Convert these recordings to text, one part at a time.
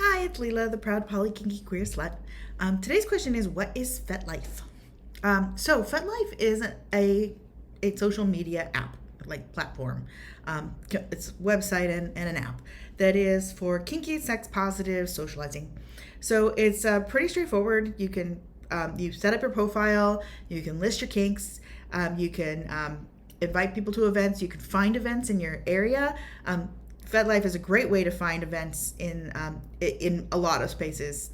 Hi, it's Leela, the proud poly kinky queer slut. Today's question is, what is FetLife? So FetLife is a social media app, like platform. It's a website and an app that is for kinky, sex positive socializing. So it's pretty straightforward. You set up your profile, you can list your kinks, you can invite people to events, you can find events in your area. FetLife is a great way to find events in a lot of spaces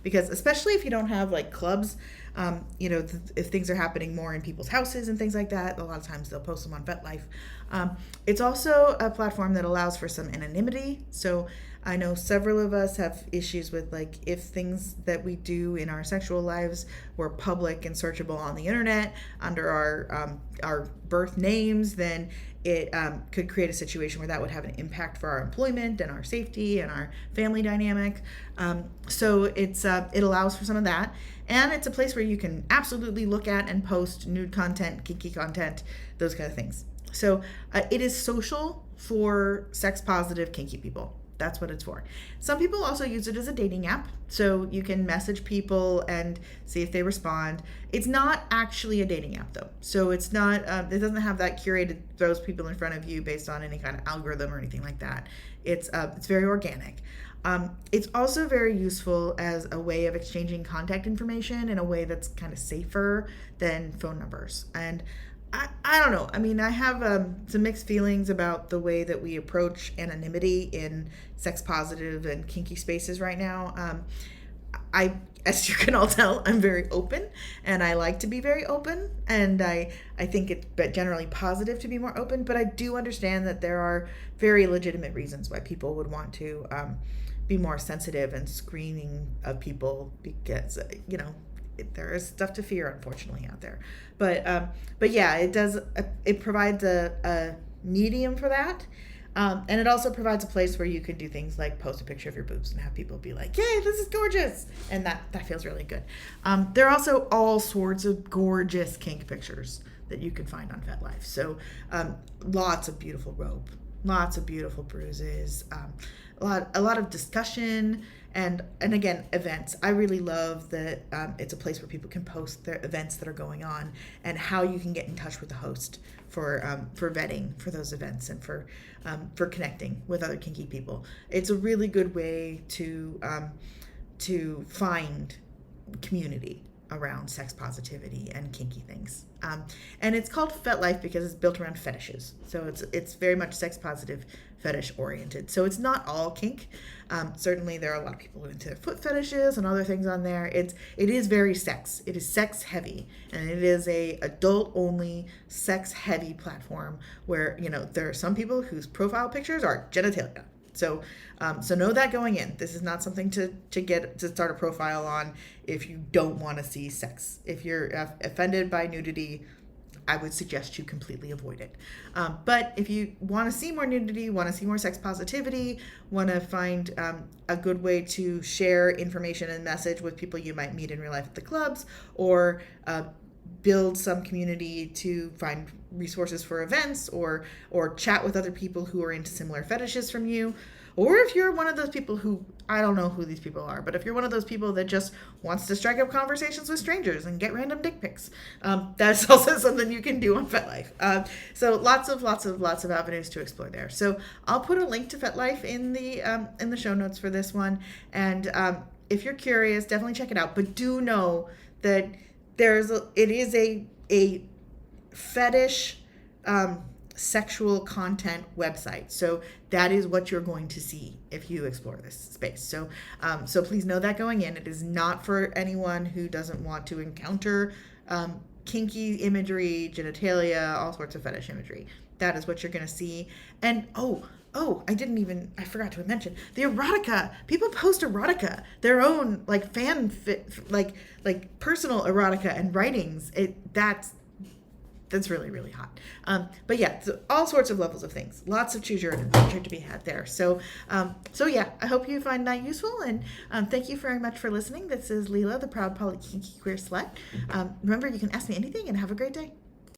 because especially if you don't have like clubs, if things are happening more in people's houses and things like that, a lot of times they'll post them on FetLife. It's also a platform that allows for some anonymity. So I know several of us have issues with like if things that we do in our sexual lives were public and searchable on the internet under our birth names, then it could create a situation where that would have an impact for our employment and our safety and our family dynamic. So it allows for some of that, and it's a place where you can absolutely look at and post nude content, kinky content, those kind of things. So it is social for sex positive kinky people. That's what it's for. Some people also use it as a dating app, so you can message people and see if they respond. It's not actually a dating app though, so it's not. It doesn't have that curated throws people in front of you based on any kind of algorithm or anything like that. It's very organic. It's also very useful as a way of exchanging contact information in a way that's kind of safer than phone numbers. And I don't know. I mean, I have some mixed feelings about the way that we approach anonymity in sex positive and kinky spaces right now. As you can all tell, I'm very open, and I like to be very open, and I think it's generally positive to be more open, but I do understand that there are very legitimate reasons why people would want to be more sensitive and screening of people because, there is stuff to fear, unfortunately, out there. But yeah, it does. It provides a medium for that, and it also provides a place where you can do things like post a picture of your boobs and have people be like, "Yay, this is gorgeous," and that feels really good. There are also all sorts of gorgeous kink pictures that you can find on FetLife. So lots of beautiful rope, lots of beautiful bruises, a lot of discussion. And again, events. I really love that it's a place where people can post their events that are going on and how you can get in touch with the host for vetting for those events and for connecting with other kinky people. It's a really good way to find community around sex positivity and kinky things. And it's called FetLife because it's built around fetishes. So it's very much sex positive, fetish oriented. So it's not all kink. Certainly there are a lot of people who are into foot fetishes and other things on there. It is very sex. It is sex heavy, and it is a adult only sex heavy platform where, there are some people whose profile pictures are genitalia. So know that going in. This is not something to start a profile on if you don't want to see sex. If you're offended by nudity, I would suggest you completely avoid it. But if you want to see more nudity, want to see more sex positivity, want to find a good way to share information and message with people you might meet in real life at the clubs, or build some community to find resources for events, or chat with other people who are into similar fetishes from you. Or if you're one of those people who, I don't know who these people are, but if you're one of those people that just wants to strike up conversations with strangers and get random dick pics, that's also something you can do on FetLife. So lots of avenues to explore there. So I'll put a link to FetLife in the show notes for this one. And if you're curious, definitely check it out. But do know that it is a fetish sexual content website. So that is what you're going to see if you explore this space. So please know that going in. It is not for anyone who doesn't want to encounter kinky imagery, genitalia, all sorts of fetish imagery. That is what you're going to see. And I forgot to mention the erotica. People post erotica, their own like like personal erotica and writings. That's really, really hot. But yeah, so all sorts of levels of things. Lots of choose your own adventure to be had there. So yeah, I hope you find that useful. And thank you very much for listening. This is Leela, the proud poly kinky queer slut. Remember, you can ask me anything, and have a great day.